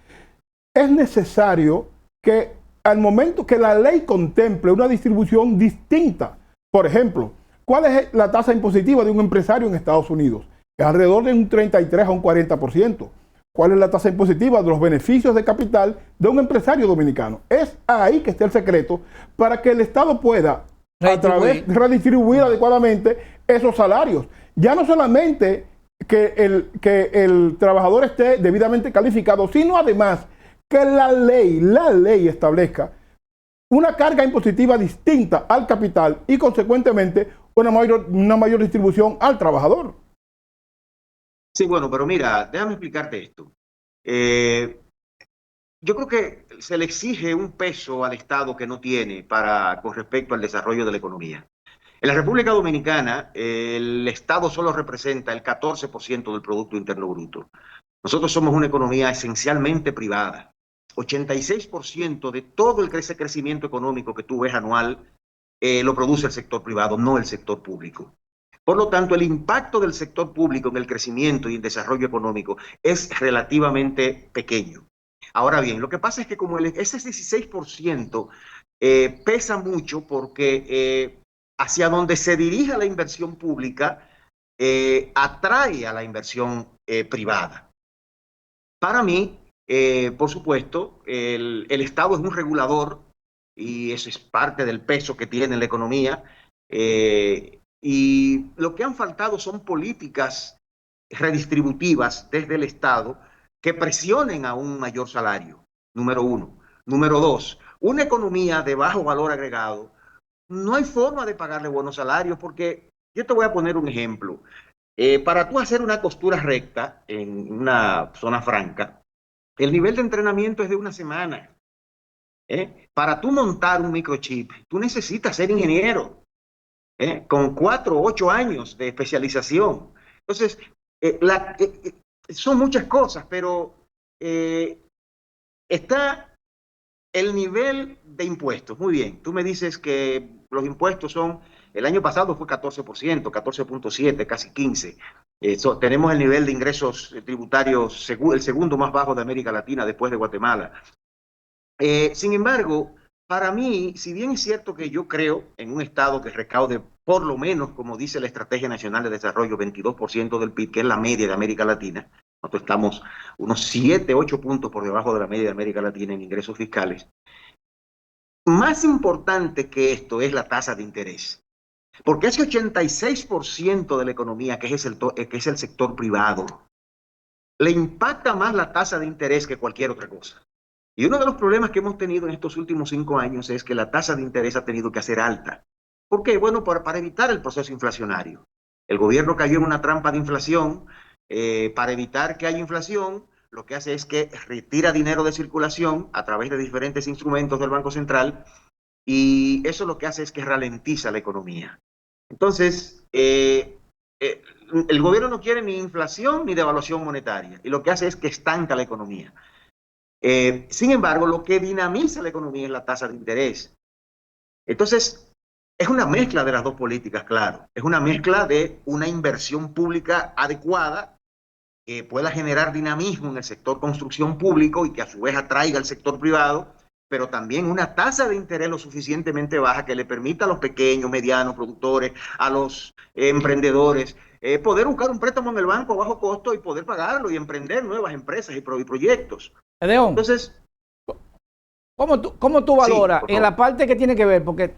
es necesario que al momento que la ley contemple una distribución distinta. Por ejemplo, ¿cuál es la tasa impositiva de un empresario en Estados Unidos? Es alrededor de un 33 a un 40%. ¿Cuál es la tasa impositiva de los beneficios de capital de un empresario dominicano? Es ahí que está el secreto para que el Estado pueda redistribuir adecuadamente esos salarios. Ya no solamente que el trabajador esté debidamente calificado, sino además que la ley establezca una carga impositiva distinta al capital y consecuentemente una mayor distribución al trabajador. Sí, bueno, pero mira, déjame explicarte esto. Yo creo que se le exige un peso al Estado que no tiene con respecto al desarrollo de la economía. En la República Dominicana, el Estado solo representa el 14% del Producto Interno Bruto. Nosotros somos una economía esencialmente privada. 86% de todo ese crecimiento económico que tú ves anual lo produce el sector privado, no el sector público. Por lo tanto, el impacto del sector público en el crecimiento y el desarrollo económico es relativamente pequeño. Ahora bien, lo que pasa es que como ese 16% pesa mucho porque hacia donde se dirige la inversión pública atrae a la inversión privada. Para mí, por supuesto, el Estado es un regulador y eso es parte del peso que tiene en la economía. Y lo que han faltado son políticas redistributivas desde el Estado que presionen a un mayor salario, número uno. Número dos, una economía de bajo valor agregado, no hay forma de pagarle buenos salarios porque yo te voy a poner un ejemplo. Para tú hacer una costura recta en una zona franca, el nivel de entrenamiento es de una semana. Para tú montar un microchip, tú necesitas ser ingeniero, con 4 o 8 años de especialización. Entonces, son muchas cosas, pero eh, está el nivel de impuestos. Muy bien, tú me dices que los impuestos son, el año pasado fue 14%, 14.7, casi 15%. Tenemos el nivel de ingresos tributarios, el segundo más bajo de América Latina después de Guatemala. Sin embargo, para mí, si bien es cierto que yo creo en un Estado que recaude por lo menos, como dice la Estrategia Nacional de Desarrollo, 22% del PIB, que es la media de América Latina, nosotros estamos unos 7, 8 puntos por debajo de la media de América Latina en ingresos fiscales. Más importante que esto es la tasa de interés, porque ese 86% de la economía, que es el sector privado, le impacta más la tasa de interés que cualquier otra cosa. Y uno de los problemas que hemos tenido en estos últimos 5 años es que la tasa de interés ha tenido que hacer alta. ¿Por qué? Bueno, para evitar el proceso inflacionario. El gobierno cayó en una trampa de inflación. Para evitar que haya inflación, lo que hace es que retira dinero de circulación a través de diferentes instrumentos del Banco Central, y eso lo que hace es que ralentiza la economía. Entonces, el gobierno no quiere ni inflación ni devaluación monetaria, y lo que hace es que estanca la economía. Sin embargo, lo que dinamiza la economía es la tasa de interés. Entonces, es una mezcla de las dos políticas, claro. Es una mezcla de una inversión pública adecuada que pueda generar dinamismo en el sector construcción público y que a su vez atraiga al sector privado, pero también una tasa de interés lo suficientemente baja que le permita a los pequeños, medianos productores, a los emprendedores, poder buscar un préstamo en el banco a bajo costo y poder pagarlo y emprender nuevas empresas y proyectos. León, Entonces, ¿cómo tú sí, valoras por en favor. la parte que tiene que ver? Porque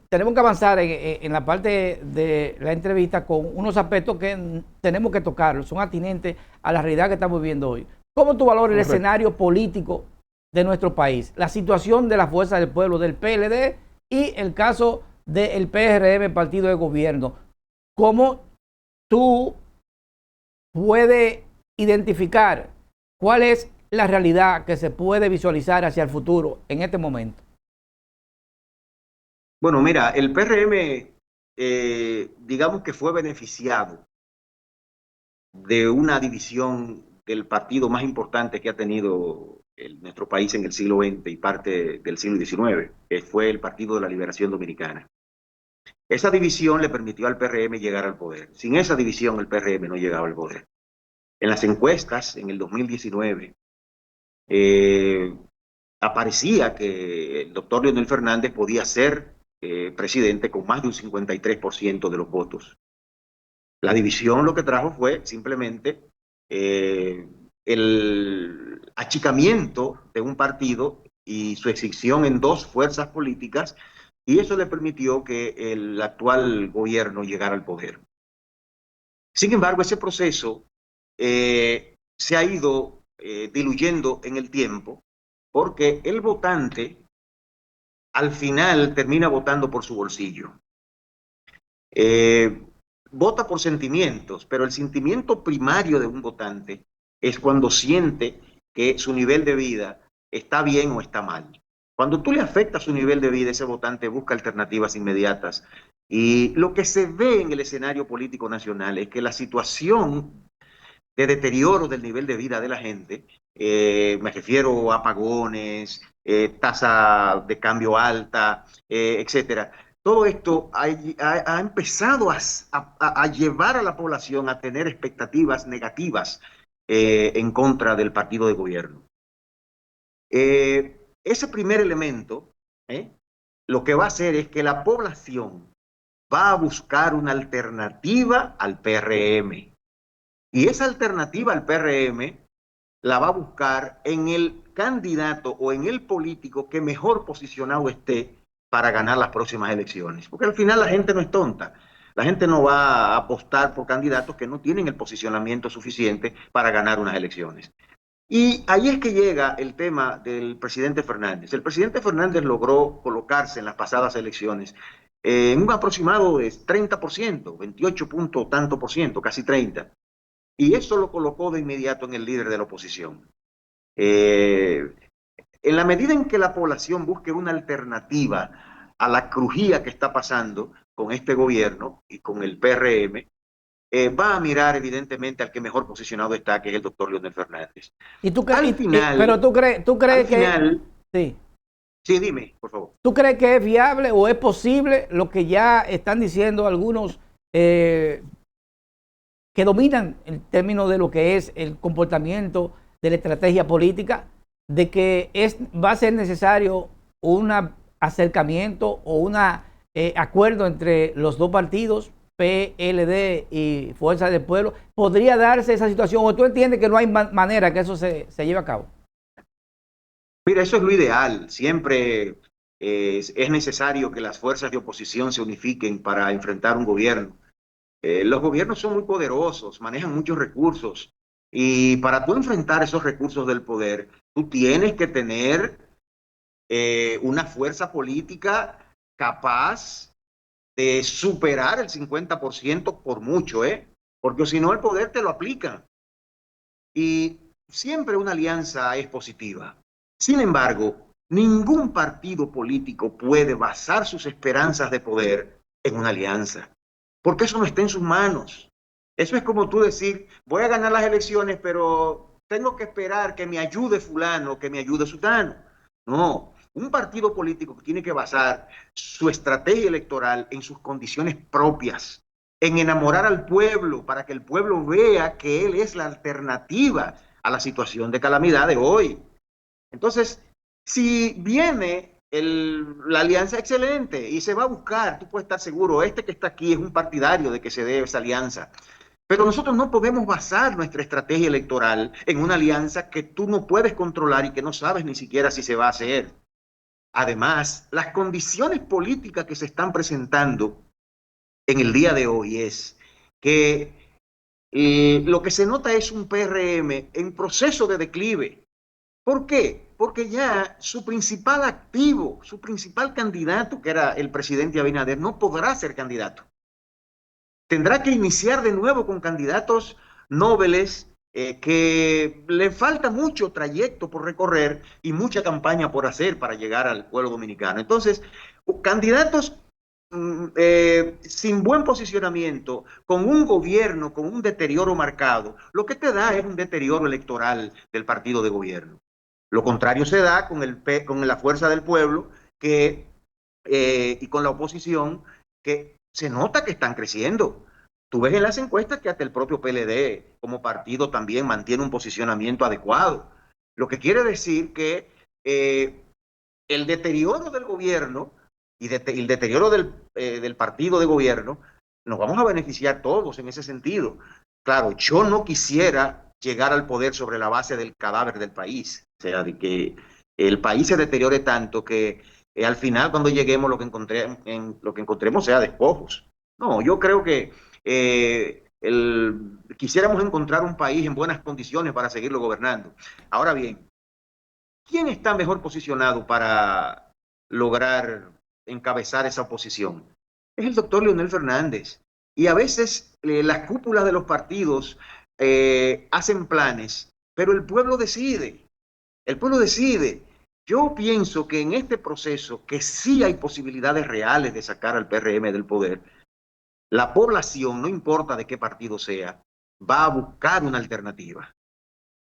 tenemos que avanzar en la parte de la entrevista con unos aspectos que tenemos que tocar, son atinentes a la realidad que estamos viviendo hoy. ¿Cómo tú valoras el Correcto. escenario político de nuestro país? La situación de la Fuerza del Pueblo, del PLD, y el caso del PRM, partido de gobierno. ¿Cómo tú puedes identificar cuál es la realidad que se puede visualizar hacia el futuro en este momento? Bueno, mira, el PRM, digamos que fue beneficiado de una división del partido más importante que ha tenido nuestro país en el siglo XX y parte del siglo XIX, que fue el Partido de la Liberación Dominicana. Esa división le permitió al PRM llegar al poder. Sin esa división, el PRM no llegaba al poder. En las encuestas, en el 2019, eh, aparecía que el doctor Leonel Fernández podía ser presidente con más de un 53% de los votos. La división lo que trajo fue simplemente el achicamiento de un partido y su extinción en dos fuerzas políticas, y eso le permitió que el actual gobierno llegara al poder. Sin embargo, ese proceso se ha ido diluyendo en el tiempo, porque el votante al final termina votando por su bolsillo. Eh, Vota por sentimientos, pero el sentimiento primario de un votante es cuando siente que su nivel de vida está bien o está mal. Cuando tú le afectas su nivel de vida, ese votante busca alternativas inmediatas. Y lo que se ve en el escenario político nacional es que la situación de deterioro del nivel de vida de la gente, me refiero a apagones, tasa de cambio alta, etcétera. Todo esto ha empezado a llevar a la población a tener expectativas negativas en contra del partido de gobierno. Ese primer elemento, lo que va a hacer es que la población va a buscar una alternativa al PRM. Y esa alternativa al PRM la va a buscar en el candidato o en el político que mejor posicionado esté para ganar las próximas elecciones. Porque al final la gente no es tonta. La gente no va a apostar por candidatos que no tienen el posicionamiento suficiente para ganar unas elecciones. Y ahí es que llega el tema del presidente Fernández. El presidente Fernández logró colocarse en las pasadas elecciones en un aproximado de 30%, 28 punto tanto por ciento, casi 30. Y eso lo colocó de inmediato en el líder de la oposición. Eh, en la medida en que la población busque una alternativa a la crujía que está pasando con este gobierno y con el PRM, va a mirar evidentemente al que mejor posicionado está, que es el doctor Leonel Fernández. Y tú Al pero final, tú crees al que, final, sí, sí, dime, por favor. ¿tú crees que es viable o es posible lo que ya están diciendo algunos que dominan el término de lo que es el comportamiento de la estrategia política, de que va a ser necesario un acercamiento o un acuerdo entre los dos partidos, PLD y Fuerza del Pueblo? ¿Podría darse esa situación o tú entiendes que no hay manera que eso se lleve a cabo? Mira, eso es lo ideal. Siempre es necesario que las fuerzas de oposición se unifiquen para enfrentar un gobierno. Los gobiernos son muy poderosos, manejan muchos recursos y para tú enfrentar esos recursos del poder, tú tienes que tener una fuerza política capaz de superar el 50% por mucho, ¿eh? Porque si no el poder te lo aplican. Y siempre una alianza es positiva. Sin embargo, ningún partido político puede basar sus esperanzas de poder en una alianza, porque eso no está en sus manos. Eso es como tú decir, voy a ganar las elecciones, pero tengo que esperar que me ayude fulano, que me ayude sutano. No, un partido político tiene que basar su estrategia electoral en sus condiciones propias, en enamorar al pueblo para que el pueblo vea que él es la alternativa a la situación de calamidad de hoy. Entonces, si viene la alianza, excelente, y se va a buscar, tú puedes estar seguro, este que está aquí es un partidario de que se dé esa alianza. Pero nosotros no podemos basar nuestra estrategia electoral en una alianza que tú no puedes controlar y que no sabes ni siquiera si se va a hacer. Además, las condiciones políticas que se están presentando en el día de hoy es que lo que se nota es un PRM en proceso de declive. ¿Por qué? Porque ya su principal activo, su principal candidato, que era el presidente Abinader, no podrá ser candidato. Tendrá que iniciar de nuevo con candidatos nobles que le falta mucho trayecto por recorrer y mucha campaña por hacer para llegar al pueblo dominicano. Entonces, candidatos sin buen posicionamiento, con un gobierno, con un deterioro marcado, lo que te da es un deterioro electoral del partido de gobierno. Lo contrario se da con la fuerza del pueblo y con la oposición, que se nota que están creciendo. Tú ves en las encuestas que hasta el propio PLD como partido también mantiene un posicionamiento adecuado. Lo que quiere decir que el deterioro del gobierno y el deterioro del partido de gobierno, nos vamos a beneficiar todos en ese sentido. Claro, yo no quisiera llegar al poder sobre la base del cadáver del país, o sea, de que el país se deteriore tanto que al final cuando lleguemos lo que encontremos sea despojos. No, yo creo que quisiéramos encontrar un país en buenas condiciones para seguirlo gobernando. Ahora bien, ¿quién está mejor posicionado para lograr encabezar esa oposición? Es el doctor Leonel Fernández. Y a veces las cúpulas de los partidos hacen planes, pero el pueblo decide. El pueblo decide. Yo pienso que en este proceso, que sí hay posibilidades reales de sacar al PRM del poder, la población, no importa de qué partido sea, va a buscar una alternativa.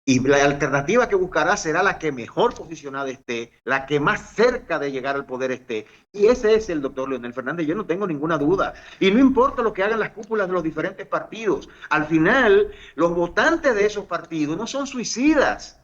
Y la alternativa que buscará será la que mejor posicionada esté, la que más cerca de llegar al poder esté. Y ese es el doctor Leonel Fernández, yo no tengo ninguna duda. Y no importa lo que hagan las cúpulas de los diferentes partidos, al final los votantes de esos partidos no son suicidas.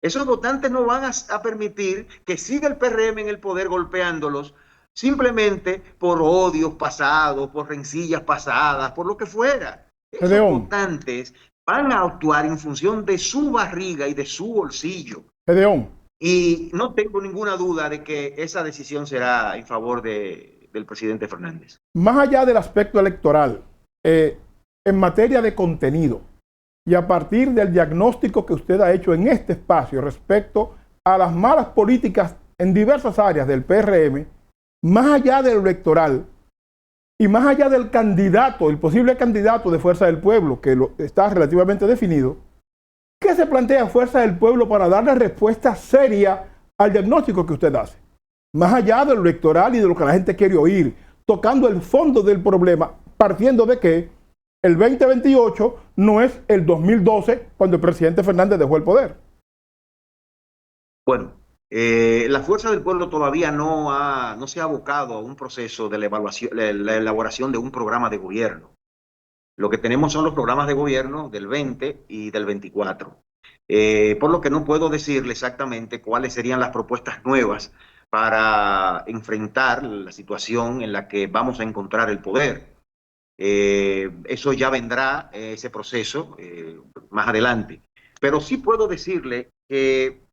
Esos votantes no van a permitir que siga el PRM en el poder golpeándolos simplemente por odios pasados, por rencillas pasadas, por lo que fuera. Esos Gedeón, votantes van a actuar en función de su barriga y de su bolsillo. Gedeón, Y no tengo ninguna duda de que esa decisión será en favor del presidente Fernández. más allá del aspecto electoral, en materia de contenido, y a partir del diagnóstico que usted ha hecho en este espacio respecto a las malas políticas en diversas áreas del PRM, más allá del electoral y más allá del candidato, el posible candidato de Fuerza del Pueblo, que está relativamente definido, ¿qué se plantea Fuerza del Pueblo para darle respuesta seria al diagnóstico que usted hace? Más allá de lo electoral y de lo que la gente quiere oír, tocando el fondo del problema, partiendo de que el 2028 no es el 2012 cuando el presidente Fernández dejó el poder. Bueno, la Fuerza del Pueblo todavía no se ha abocado a un proceso de la elaboración de un programa de gobierno. Lo que tenemos son los programas de gobierno del 20 y del 24. Por lo que no puedo decirle exactamente cuáles serían las propuestas nuevas para enfrentar la situación en la que vamos a encontrar el poder. Eso ya vendrá, ese proceso, más adelante. Pero sí puedo decirle que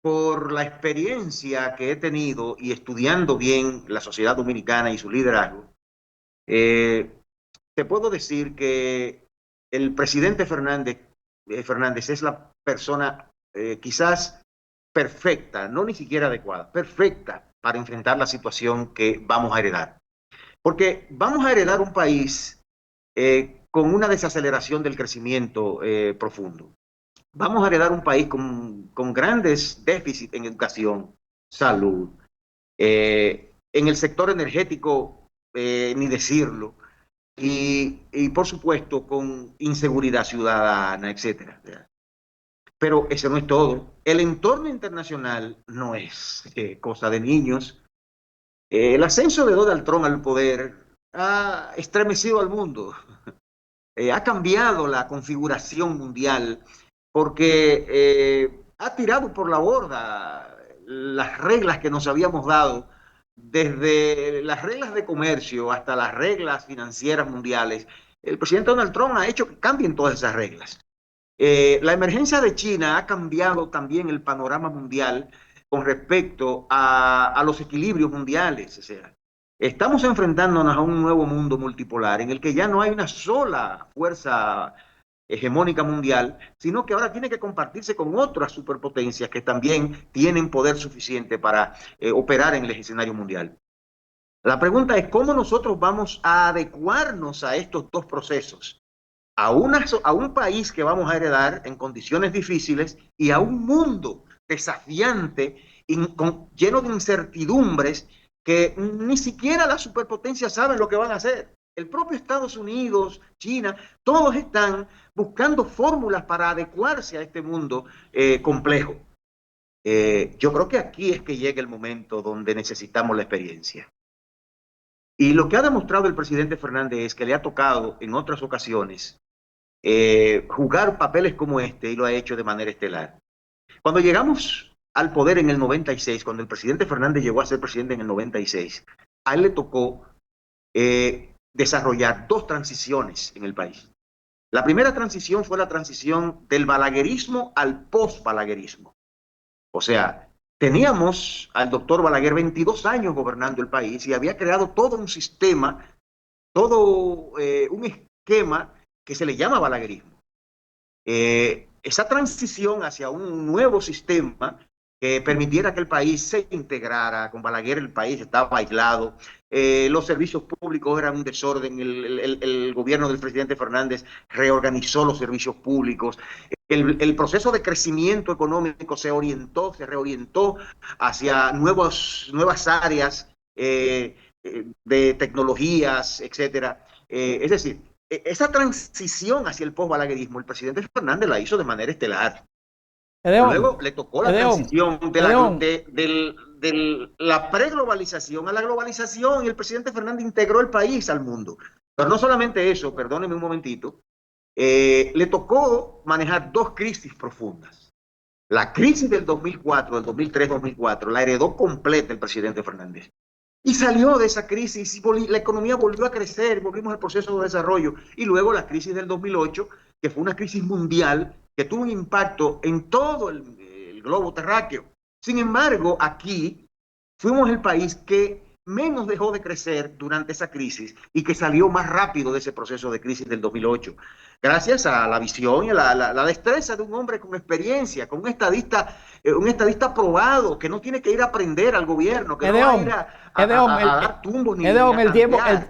por la experiencia que he tenido y estudiando bien la sociedad dominicana y su liderazgo, te puedo decir que el presidente Fernández es la persona quizás perfecta, no ni siquiera adecuada, perfecta para enfrentar la situación que vamos a heredar. Porque vamos a heredar un país con una desaceleración del crecimiento profundo. Vamos a heredar un país con grandes déficits en educación, salud, en el sector energético, ni decirlo, y por supuesto con inseguridad ciudadana, etcétera. Pero eso no es todo. El entorno internacional no es cosa de niños. El ascenso de Donald Trump al poder ha estremecido al mundo, ha cambiado la configuración mundial porque ha tirado por la borda las reglas que nos habíamos dado, desde las reglas de comercio hasta las reglas financieras mundiales. El presidente Donald Trump ha hecho que cambien todas esas reglas. La emergencia de China ha cambiado también el panorama mundial con respecto a los equilibrios mundiales. O sea, estamos enfrentándonos a un nuevo mundo multipolar en el que ya no hay una sola fuerza hegemónica mundial, sino que ahora tiene que compartirse con otras superpotencias que también tienen poder suficiente para operar en el escenario mundial. La pregunta es cómo nosotros vamos a adecuarnos a estos dos procesos, a un país que vamos a heredar en condiciones difíciles y a un mundo desafiante, lleno de incertidumbres que ni siquiera las superpotencias saben lo que van a hacer. El propio Estados Unidos, China, todos están buscando fórmulas para adecuarse a este mundo complejo. Yo creo que aquí es que llega el momento donde necesitamos la experiencia. Y lo que ha demostrado el presidente Fernández es que le ha tocado en otras ocasiones jugar papeles como este y lo ha hecho de manera estelar. Cuando llegamos al poder en el 96, cuando el presidente Fernández llegó a ser presidente en el 96, a él le tocó desarrollar dos transiciones en el país. La primera transición fue la transición del balaguerismo al post-balaguerismo. O sea, teníamos al doctor Balaguer 22 años gobernando el país y había creado todo un sistema, todo un esquema que se le llama balaguerismo. Esa transición hacia un nuevo sistema que permitiera que el país se integrara. Con Balaguer el país estaba aislado, los servicios públicos eran un desorden, el gobierno del presidente Fernández reorganizó los servicios públicos, el proceso de crecimiento económico se reorientó hacia nuevas áreas de tecnologías, etcétera. Es decir, esa transición hacia el post-balaguerismo, el presidente Fernández la hizo de manera estelar. Luego le tocó la transición de la preglobalización a la globalización y el presidente Fernández integró el país al mundo. Pero no solamente eso, perdónenme un momentito, le tocó manejar dos crisis profundas. La crisis del 2004, del 2003-2004, la heredó completa el presidente Fernández. Y salió de esa crisis y la economía volvió a crecer, volvimos al proceso de desarrollo. Y luego la crisis del 2008, que fue una crisis mundial que tuvo un impacto en todo el globo terráqueo. Sin embargo, aquí fuimos el país que menos dejó de crecer durante esa crisis y que salió más rápido de ese proceso de crisis del 2008. gracias a la visión y a la destreza de un hombre con experiencia, con un estadista probado, que no tiene que ir a aprender al gobierno, que no va a ir a dar tumbos ni a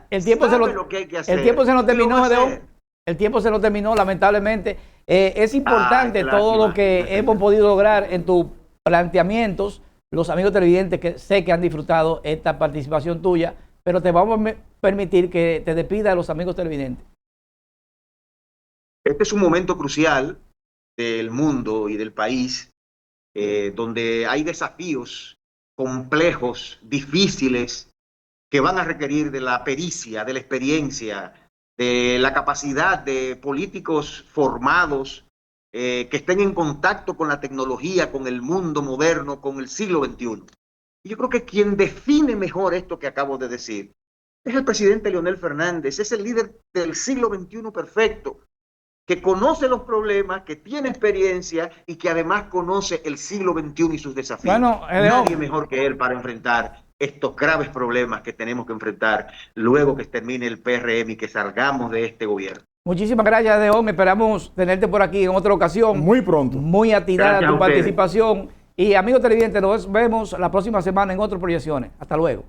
el tiempo se lo que hay que hacer. El tiempo se nos terminó, Gedeón. El tiempo se nos terminó, lamentablemente. Es importante todo lo que hemos podido lograr en tus planteamientos. Los amigos televidentes que sé que han disfrutado esta participación tuya, pero te vamos a permitir que te despida a los amigos televidentes. Este es un momento crucial del mundo y del país, donde hay desafíos complejos, difíciles, que van a requerir de la pericia, de la experiencia, de la capacidad de políticos formados, que estén en contacto con la tecnología, con el mundo moderno, con el siglo XXI. Y yo creo que quien define mejor esto que acabo de decir es el presidente Leonel Fernández, es el líder del siglo XXI perfecto, que conoce los problemas, que tiene experiencia y que además conoce el siglo XXI y sus desafíos. Bueno, nadie mejor que él para enfrentar estos graves problemas que tenemos que enfrentar luego que termine el PRM y que salgamos de este gobierno. Muchísimas gracias, Gedeón. Esperamos tenerte por aquí en otra ocasión. Muy pronto. Muy atinada tu participación. Y amigos televidentes, nos vemos la próxima semana en otras proyecciones. Hasta luego.